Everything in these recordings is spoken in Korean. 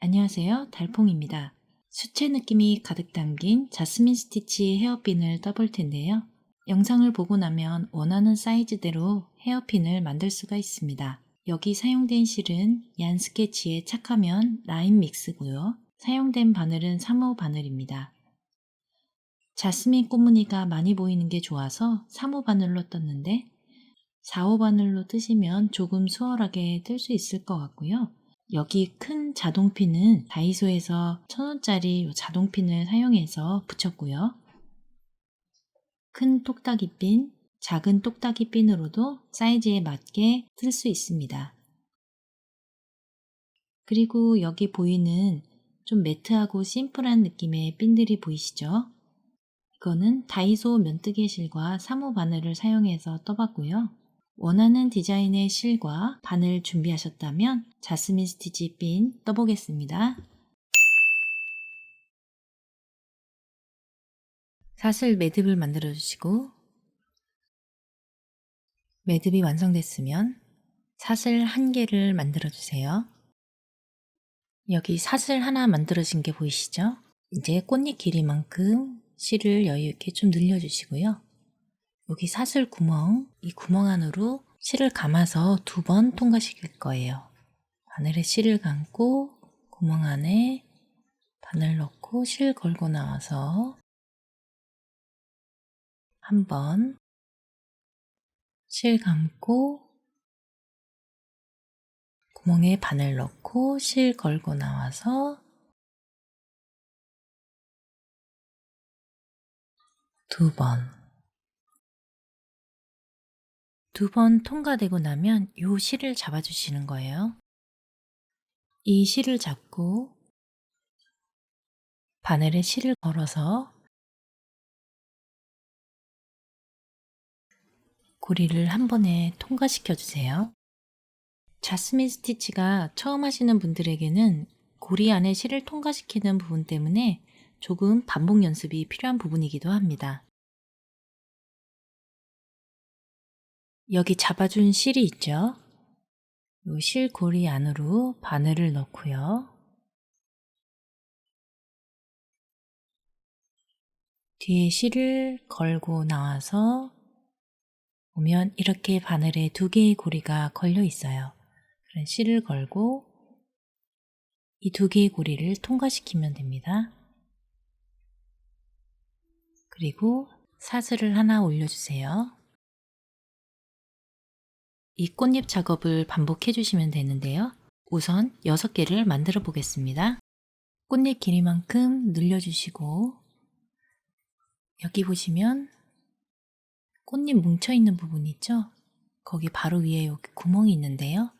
안녕하세요, 달퐁입니다. 수채 느낌이 가득 담긴 자스민 스티치 헤어핀을 떠볼 텐데요. 영상을 보고 나면 원하는 사이즈대로 헤어핀을 만들 수가 있습니다. 여기 사용된 실은 얀 스케치의 착하면 라인 믹스고요. 사용된 바늘은 3호 바늘입니다. 자스민 꽃무늬가 많이 보이는 게 좋아서 3호 바늘로 떴는데 4호 바늘로 뜨시면 조금 수월하게 뜰 수 있을 것 같고요. 여기 큰 자동핀은 다이소에서 1000원짜리 자동핀을 사용해서 붙였고요. 큰 똑딱이핀, 작은 똑딱이핀으로도 사이즈에 맞게 뜰 수 있습니다. 그리고 여기 보이는 좀 매트하고 심플한 느낌의 핀들이 보이시죠? 이거는 다이소 면뜨개 실과 3호 바늘을 사용해서 떠봤고요. 원하는 디자인의 실과 바늘 준비하셨다면 자스민 스티치 핀 떠보겠습니다. 사슬 매듭을 만들어 주시고 매듭이 완성됐으면 사슬 1개를 만들어 주세요. 여기 사슬 하나 만들어진 게 보이시죠? 이제 꽃잎 길이만큼 실을 여유 있게 좀 늘려 주시고요. 여기 사슬 구멍, 이 구멍 안으로 실을 감아서 2번 통과시킬 거예요. 바늘에 실을 감고 구멍 안에 바늘 넣고 실 걸고 나와서 한 번 실 감고 구멍에 바늘 넣고 실 걸고 나와서 2번 2번 통과되고 나면 이 실을 잡아주시는 거예요. 이 실을 잡고 바늘에 실을 걸어서 고리를 한 번에 통과시켜 주세요. 자스민 스티치가 처음 하시는 분들에게는 고리 안에 실을 통과시키는 부분 때문에 조금 반복 연습이 필요한 부분이기도 합니다. 여기 잡아준 실이 있죠? 이 실 고리 안으로 바늘을 넣고요. 뒤에 실을 걸고 나와서 보면 이렇게 바늘에 2개의 고리가 걸려 있어요. 그런 실을 걸고 이 2개의 고리를 통과시키면 됩니다. 그리고 사슬을 하나 올려주세요. 이 꽃잎 작업을 반복해 주시면 되는데요. 우선 6개를 만들어 보겠습니다. 꽃잎 길이만큼 늘려주시고 여기 보시면 꽃잎 뭉쳐있는 부분 있죠? 거기 바로 위에 이렇게 구멍이 있는데요.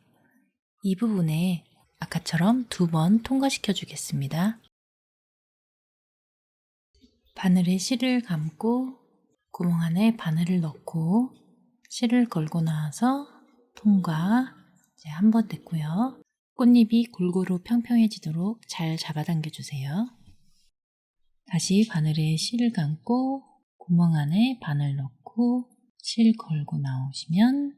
이 부분에 아까처럼 2번 통과시켜 주겠습니다. 바늘에 실을 감고 구멍 안에 바늘을 넣고 실을 걸고 나와서 통과. 이제 한 번 됐고요. 꽃잎이 골고루 평평해지도록 잘 잡아당겨 주세요. 다시 바늘에 실을 감고 구멍 안에 바늘 넣고 실 걸고 나오시면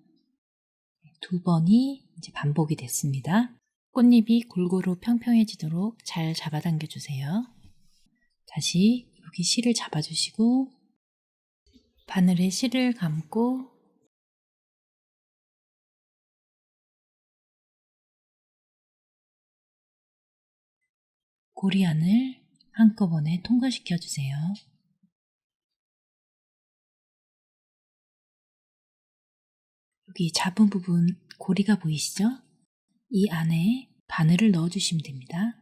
2번이 이제 반복이 됐습니다. 꽃잎이 골고루 평평해지도록 잘 잡아당겨 주세요. 다시 여기 실을 잡아주시고 바늘에 실을 감고 고리 안을 한꺼번에 통과시켜 주세요. 여기 잡은 부분 고리가 보이시죠? 이 안에 바늘을 넣어 주시면 됩니다.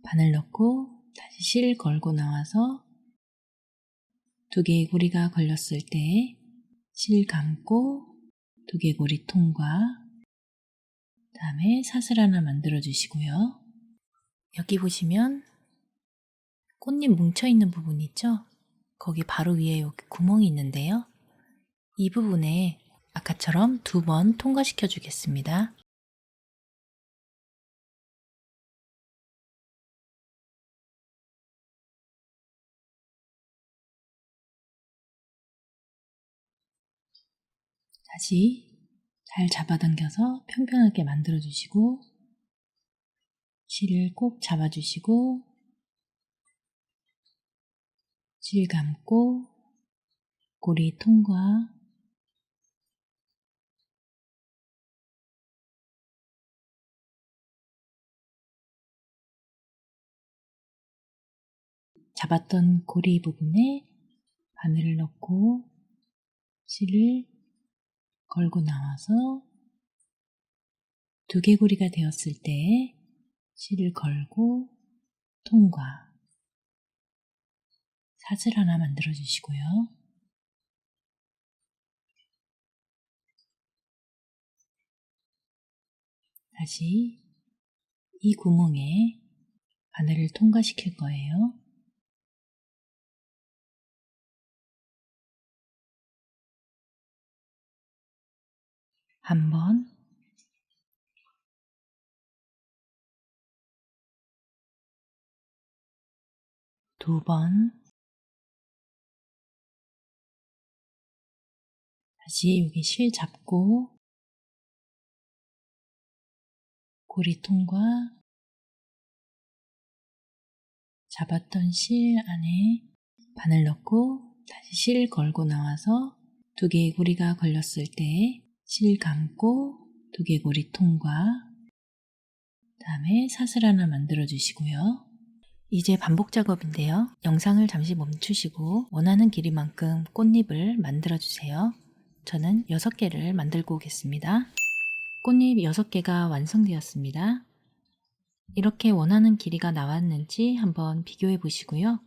바늘 넣고 다시 실 걸고 나와서 2개의 고리가 걸렸을 때 실 감고 2개 고리 통과. 그 다음에 사슬 하나 만들어 주시고요. 여기 보시면 꽃잎 뭉쳐있는 부분 있죠? 거기 바로 위에 여기 구멍이 있는데요. 이 부분에 아까처럼 2번 통과시켜 주겠습니다. 다시 잘 잡아당겨서 평평하게 만들어 주시고 실을 꼭 잡아 주시고 실 감고 고리 통과. 잡았던 고리 부분에 바늘을 넣고 실을 걸고 나와서 두개고리가 되었을 때 실을 걸고 통과. 사슬 하나 만들어 주시고요. 다시 이 구멍에 바늘을 통과시킬 거예요. 한 번, 두 번, 다시 여기 실 잡고 고리 통과. 잡았던 실 안에 바늘 넣고 다시 실 걸고 나와서 두 개의 고리가 걸렸을 때 실 감고 두 개 고리 통과. 다음에 사슬 하나 만들어 주시고요. 이제 반복 작업인데요. 영상을 잠시 멈추시고 원하는 길이만큼 꽃잎을 만들어 주세요. 저는 6개를 만들고 오겠습니다. 꽃잎 6개가 완성되었습니다. 이렇게 원하는 길이가 나왔는지 한번 비교해 보시고요.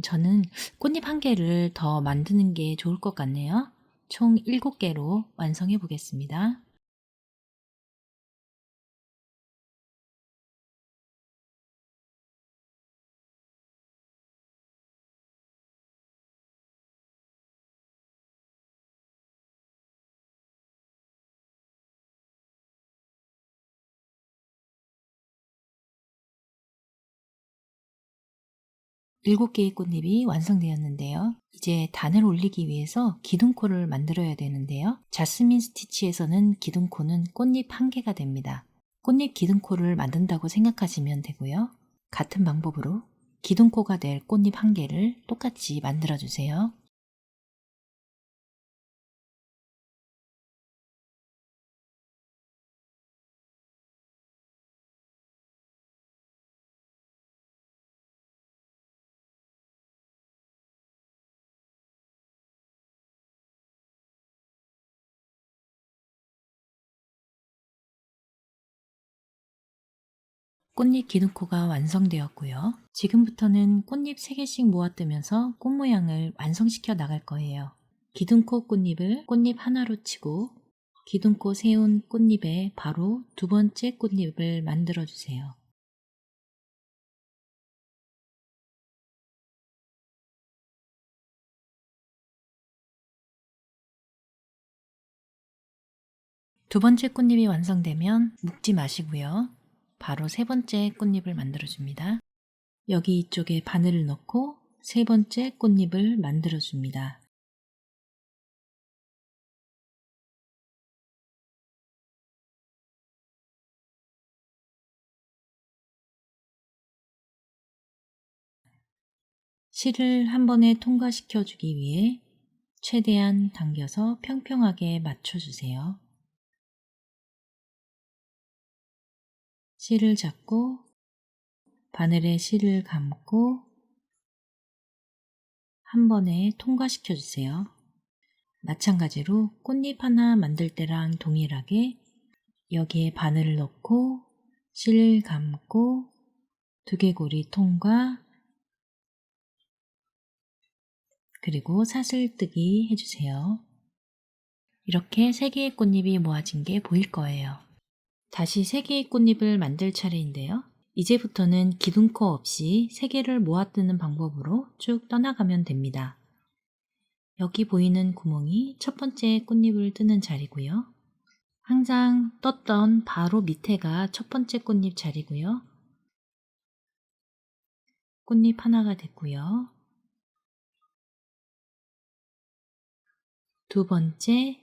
저는 꽃잎 1개를 더 만드는 게 좋을 것 같네요. 총 7개로 완성해 보겠습니다. 일곱 개의 꽃잎이 완성되었는데요. 이제 단을 올리기 위해서 기둥코를 만들어야 되는데요. 자스민 스티치에서는 기둥코는 꽃잎 1개가 됩니다. 꽃잎 기둥코를 만든다고 생각하시면 되고요. 같은 방법으로 기둥코가 될 꽃잎 1개를 똑같이 만들어 주세요. 꽃잎 기둥코가 완성되었고요. 지금부터는 꽃잎 3개씩 모아뜨면서 꽃 모양을 완성시켜 나갈 거예요. 기둥코 꽃잎을 꽃잎 하나로 치고 기둥코 세운 꽃잎에 바로 2번째 꽃잎을 만들어 주세요. 두 번째 꽃잎이 완성되면 묶지 마시고요. 바로 3번째 꽃잎을 만들어 줍니다. 여기 이쪽에 바늘을 넣고 3번째 꽃잎을 만들어 줍니다. 실을 한 번에 통과시켜 주기 위해 최대한 당겨서 평평하게 맞춰주세요. 실을 잡고 바늘에 실을 감고 한 번에 통과시켜 주세요. 마찬가지로 꽃잎 하나 만들 때랑 동일하게 여기에 바늘을 넣고 실 감고 두개고리 통과 그리고 사슬뜨기 해주세요. 이렇게 3개의 꽃잎이 모아진 게 보일 거예요. 다시 3개의 꽃잎을 만들 차례인데요. 이제부터는 기둥코 없이 3개를 모아뜨는 방법으로 쭉 떠나가면 됩니다. 여기 보이는 구멍이 첫 번째 꽃잎을 뜨는 자리고요. 항상 떴던 바로 밑에가 첫 번째 꽃잎 자리고요. 꽃잎 하나가 됐고요. 두 번째,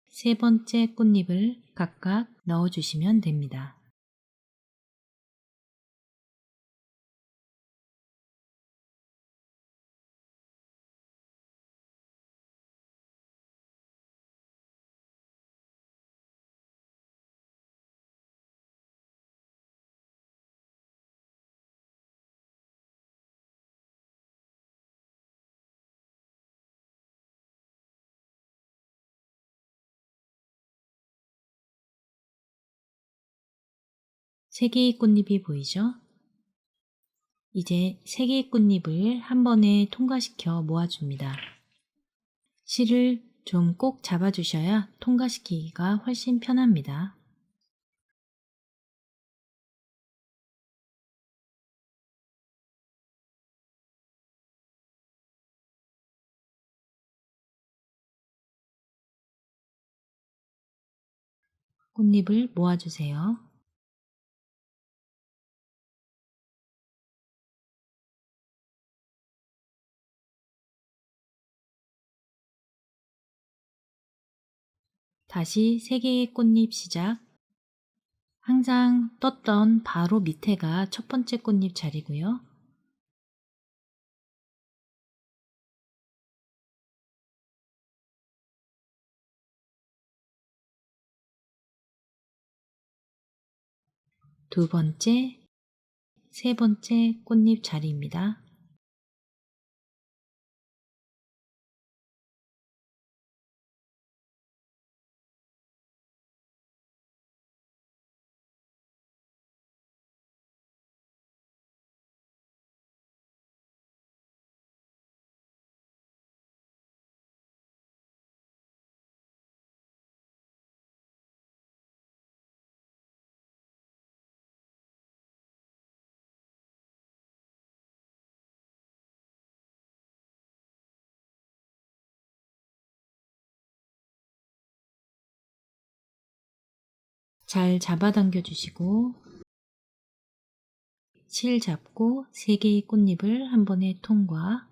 세 번째 꽃잎을 각각 넣어주시면 됩니다. 세 개의 꽃잎이 보이죠? 이제 3개의 꽃잎을 한 번에 통과시켜 모아줍니다. 실을 좀 꼭 잡아주셔야 통과시키기가 훨씬 편합니다. 꽃잎을 모아주세요. 다시 3개의 꽃잎 시작. 항상 떴던 바로 밑에가 첫 번째 꽃잎 자리고요. 두 번째, 세 번째 꽃잎 자리입니다. 잘 잡아당겨 주시고 실 잡고 3개의 꽃잎을 한 번에 통과.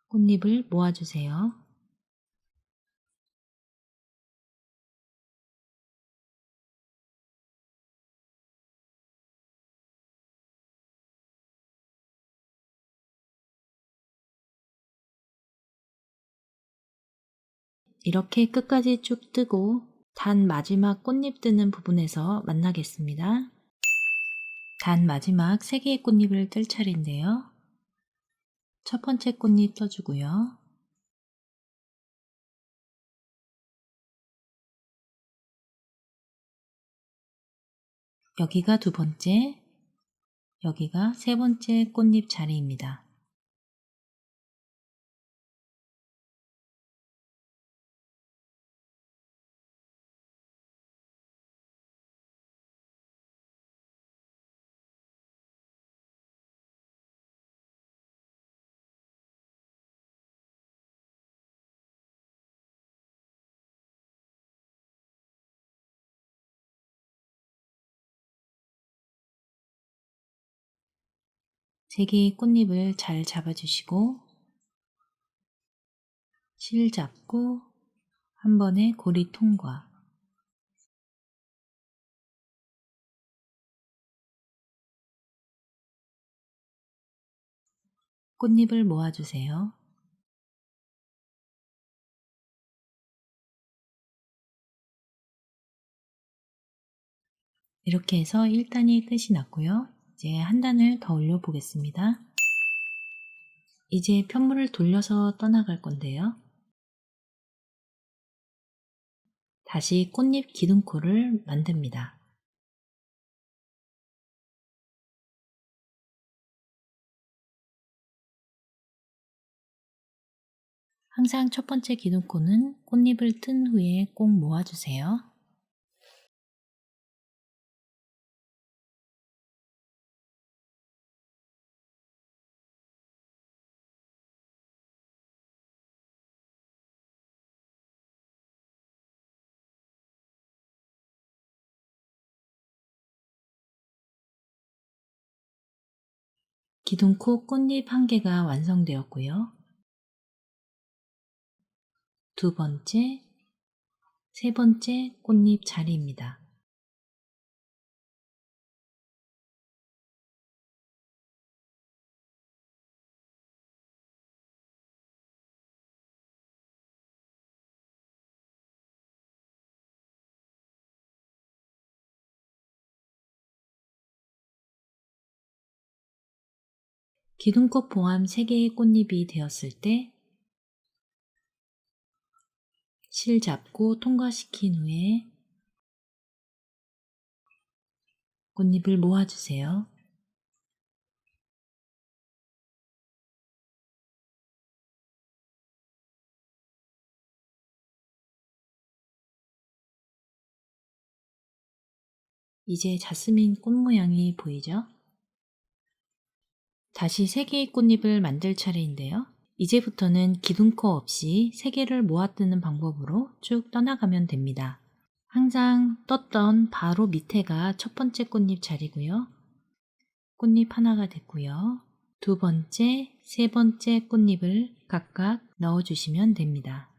꽃잎을 모아주세요. 이렇게 끝까지 쭉 뜨고 단 마지막 꽃잎 뜨는 부분에서 만나겠습니다. 단 마지막 3개의 꽃잎을 뜰 차례인데요. 첫 번째 꽃잎 떠주고요. 여기가 두 번째, 여기가 세 번째 꽃잎 자리입니다. 세 개의 꽃잎을 잘 잡아주시고 실 잡고 한 번에 고리 통과. 꽃잎을 모아주세요. 이렇게 해서 1단이 끝이 났고요. 이제 한 단을 더 올려 보겠습니다. 이제 편물을 돌려서 떠나갈 건데요. 다시 꽃잎 기둥코를 만듭니다. 항상 첫 번째 기둥코는 꽃잎을 뜬 후에 꼭 모아주세요. 기둥코 꽃잎 1개가 완성되었고요. 두 번째, 세 번째 꽃잎 자리입니다. 기둥코 포함 3개의 꽃잎이 되었을 때 실 잡고 통과시킨 후에 꽃잎을 모아주세요. 이제 자스민 꽃 모양이 보이죠? 다시 3개의 꽃잎을 만들 차례인데요. 이제부터는 기둥코 없이 3개를 모아뜨는 방법으로 쭉 떠나가면 됩니다. 항상 떴던 바로 밑에가 첫 번째 꽃잎 자리고요. 꽃잎 하나가 됐고요. 두 번째, 세 번째 꽃잎을 각각 넣어주시면 됩니다.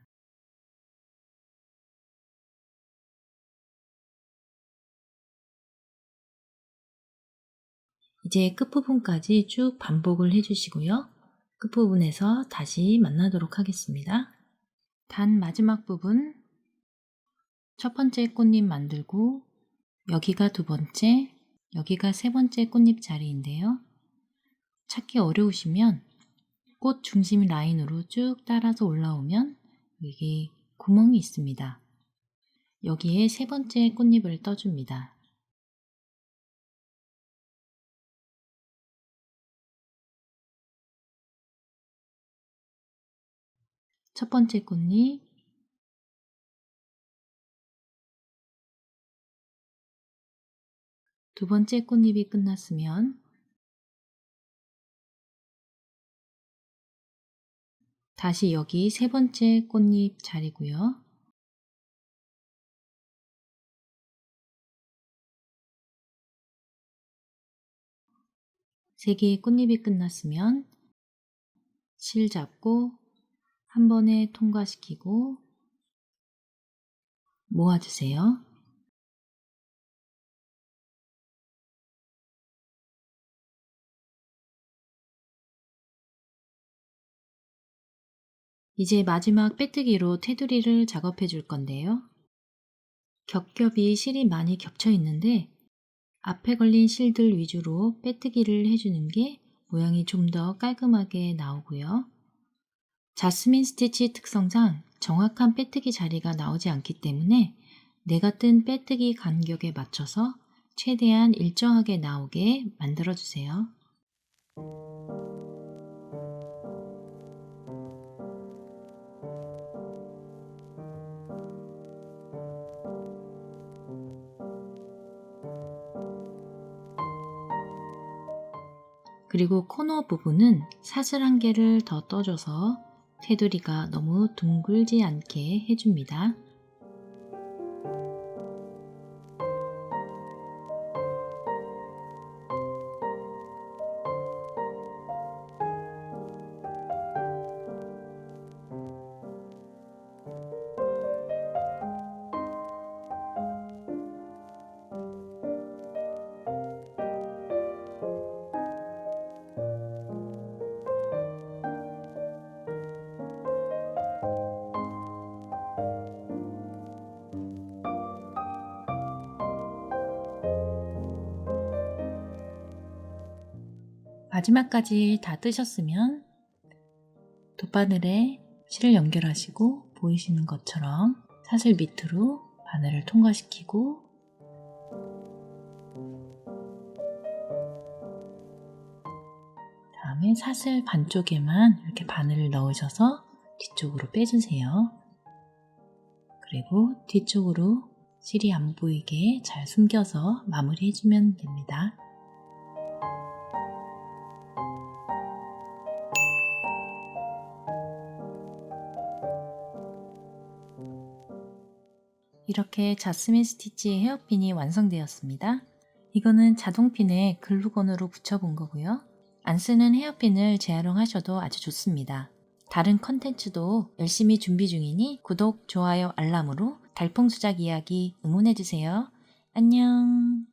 이제 끝부분까지 쭉 반복을 해주시고요. 끝부분에서 다시 만나도록 하겠습니다. 단 마지막 부분 첫 번째 꽃잎 만들고 여기가 두 번째, 여기가 세 번째 꽃잎 자리인데요. 찾기 어려우시면 꽃 중심 라인으로 쭉 따라서 올라오면 여기 구멍이 있습니다. 여기에 세 번째 꽃잎을 떠줍니다. 첫 번째 꽃잎, 두 번째 꽃잎이 끝났으면 다시 여기 세 번째 꽃잎 자리고요. 세 개의 꽃잎이 끝났으면 실 잡고 한 번에 통과시키고 모아주세요. 이제 마지막 빼뜨기로 테두리를 작업해 줄 건데요. 겹겹이 실이 많이 겹쳐 있는데 앞에 걸린 실들 위주로 빼뜨기를 해주는 게 모양이 좀 더 깔끔하게 나오고요. 자스민 스티치 특성상 정확한 빼뜨기 자리가 나오지 않기 때문에 내가 뜬 빼뜨기 간격에 맞춰서 최대한 일정하게 나오게 만들어 주세요. 그리고 코너 부분은 사슬 1개를 더 떠줘서 테두리가 너무 둥글지 않게 해줍니다. 마지막까지 다 뜨셨으면 돗바늘에 실을 연결하시고 보이시는 것처럼 사슬 밑으로 바늘을 통과시키고 다음에 사슬 반쪽에만 이렇게 바늘을 넣으셔서 뒤쪽으로 빼주세요. 그리고 뒤쪽으로 실이 안 보이게 잘 숨겨서 마무리해주면 됩니다. 이렇게 자스민 스티치 헤어핀이 완성되었습니다. 이거는 자동핀에 글루건으로 붙여본 거고요. 안 쓰는 헤어핀을 재활용하셔도 아주 좋습니다. 다른 컨텐츠도 열심히 준비 중이니 구독, 좋아요, 알람으로 달팽수작 이야기 응원해주세요. 안녕.